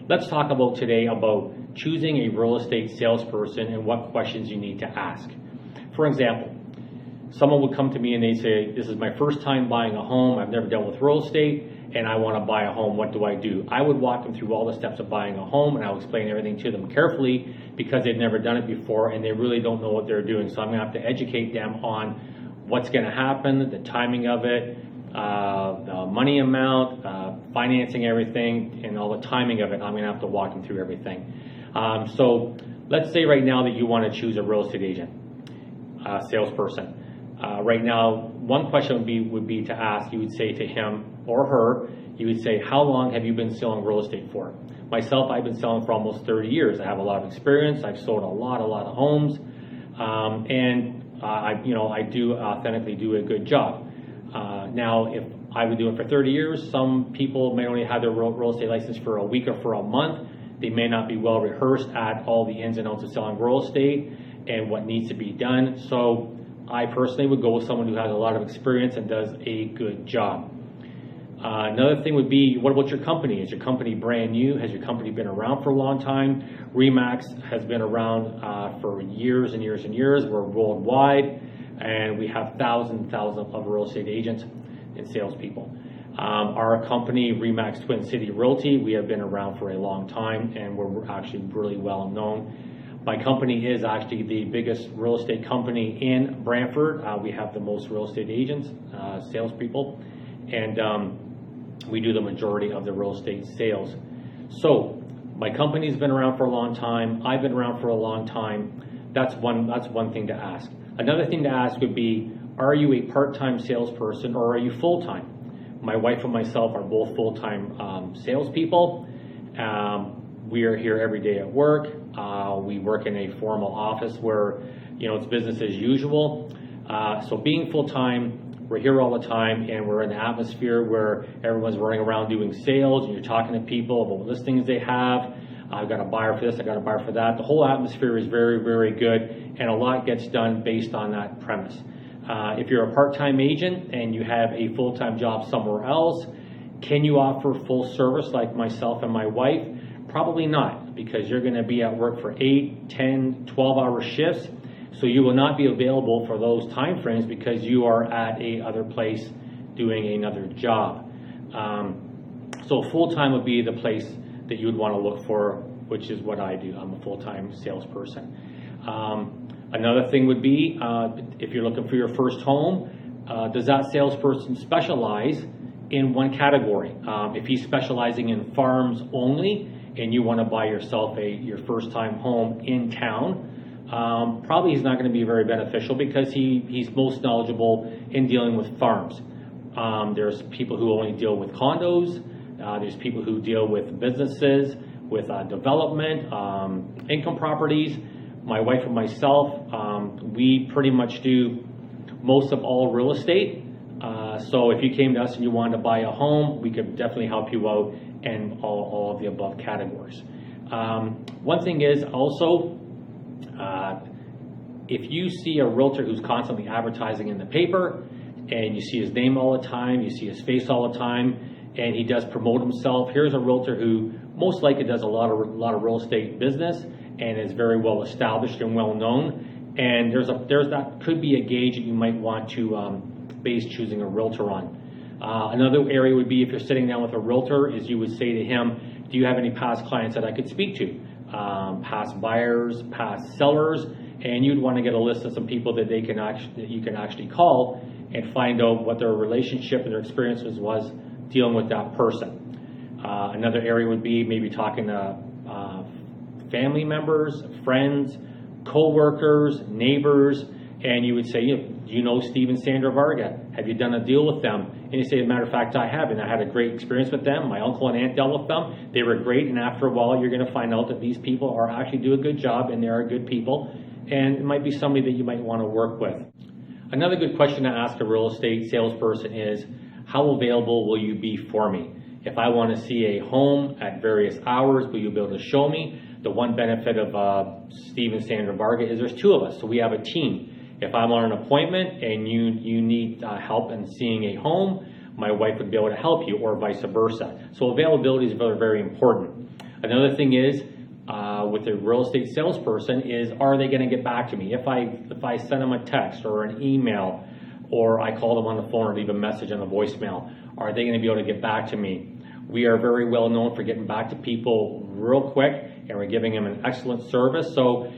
Let's talk about today about choosing a real estate salesperson and what questions you need to ask. For example, someone would come to me and they'd say, this is my first time buying a home, I've never dealt with real estate, and I want to buy a home, what do I do? I would walk them through all the steps of buying a home, and I would explain everything to them carefully because they've never done it before and they really don't know what they're doing. So I'm going to have to educate them on what's going to happen, the timing of it, the money amount, financing everything, and all the timing of it. I'm going to have to walk them through everything. So let's say right now that you want to choose a real estate agent, salesperson. Right now, one question would be to ask, you would say to him or her, you would say, how long have you been selling real estate for? Myself, I've been selling for almost 30 years. I have a lot of experience. I've sold a lot of homes, and I do authentically do a good job. Now, if I've been doing it for 30 years, some people may only have their real estate license for a week or for a month. They may not be well rehearsed at all the ins and outs of selling real estate and what needs to be done. So I personally would go with someone who has a lot of experience and does a good job. Another thing would be, what about your company? Is your company brand new? Has your company been around for a long time? RE/MAX has been around for years and years and years. We're worldwide, and we have thousands and thousands of real estate agents and salespeople. Our company, RE/MAX Twin City Realty, we have been around for a long time, and we're actually really well known. My company is actually the biggest real estate company in Brantford. We have the most real estate agents, salespeople, and we do the majority of the real estate sales. So my company's been around for a long time. I've been around for a long time. That's one thing to ask. Another thing to ask would be, are you a part-time salesperson or are you full-time? My wife and myself are both full-time salespeople. We are here every day at work. We work in a formal office where, it's business as usual. So being full-time, we're here all the time, and we're in an atmosphere where everyone's running around doing sales, and you're talking to people about what listings they have. I've got a buyer for this, I've got a buyer for that. The whole atmosphere is very, very good, and a lot gets done based on that premise. If you're a part-time agent and you have a full-time job somewhere else, can you offer full service like myself and my wife? Probably not, because you're going to be at work for 8, 10, 12-hour shifts. So you will not be available for those time frames because you are at a other place doing another job. So full-time would be the place that you would want to look for, which is what I do. I'm a full-time salesperson. Another thing would be, if you're looking for your first home, does that salesperson specialize in one category? If he's specializing in farms only and you want to buy yourself your first-time home in town, probably he's not going to be very beneficial because he's most knowledgeable in dealing with farms. There's people who only deal with condos. There's people who deal with businesses, with development, income properties. My wife and myself, we pretty much do most of all real estate. So if you came to us and you wanted to buy a home, we could definitely help you out in all of the above categories. One thing is also, if you see a realtor who's constantly advertising in the paper and you see his name all the time, you see his face all the time, and he does promote himself, here's a realtor who most likely does a lot of real estate business and is very well established and well known, and there's that could be a gauge that you might want to base choosing a realtor on. Another area would be, if you're sitting down with a realtor, is you would say to him, do you have any past clients that I could speak to? Past buyers, past sellers, and you'd want to get a list of some people that you can actually call and find out what their relationship and their experiences was dealing with that person. Another area would be maybe talking to family members, friends, co-workers, neighbors, and you would say, do you know Steve and Sandra Varga? Have you done a deal with them? And you say, as a matter of fact, I have, and I had a great experience with them. My uncle and aunt dealt with them. They were great, and after a while, you're going to find out that these people are actually do a good job, and they are good people, and it might be somebody that you might want to work with. Another good question to ask a real estate salesperson is, how available will you be for me? If I want to see a home at various hours, will you be able to show me? The one benefit of Steve and Sandra Varga is there's two of us, so we have a team. If I'm on an appointment and you need help in seeing a home, my wife would be able to help you, or vice versa. So availability is very, very important. Another thing is, with a real estate salesperson is, are they going to get back to me? If I send them a text or an email, or I call them on the phone or leave a message on the voicemail, are they going to be able to get back to me? We are very well known for getting back to people real quick, and we're giving them an excellent service. So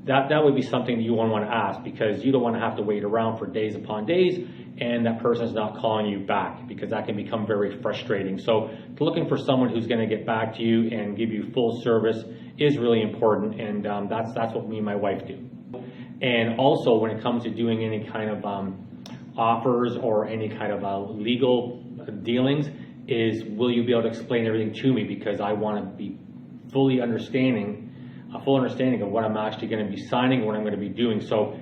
that would be something that you want to ask, because you don't want to have to wait around for days upon days and that person's not calling you back, because that can become very frustrating. So looking for someone who's going to get back to you and give you full service is really important, and that's what me and my wife do. And also, when it comes to doing any kind of offers or any kind of legal dealings, is will you be able to explain everything to me, because I want to be a full understanding of what I'm actually going to be signing, what I'm going to be doing. So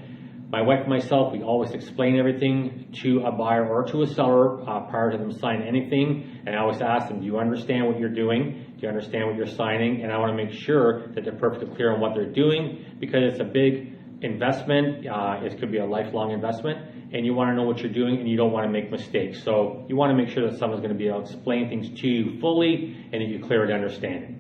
my wife and myself, we always explain everything to a buyer or to a seller prior to them signing anything. And I always ask them, do you understand what you're doing? Do you understand what you're signing? And I want to make sure that they're perfectly clear on what they're doing, because it's a big investment. It could be a lifelong investment, and you want to know what you're doing, and you don't want to make mistakes. So you want to make sure that someone's going to be able to explain things to you fully and that you're clear to understand it.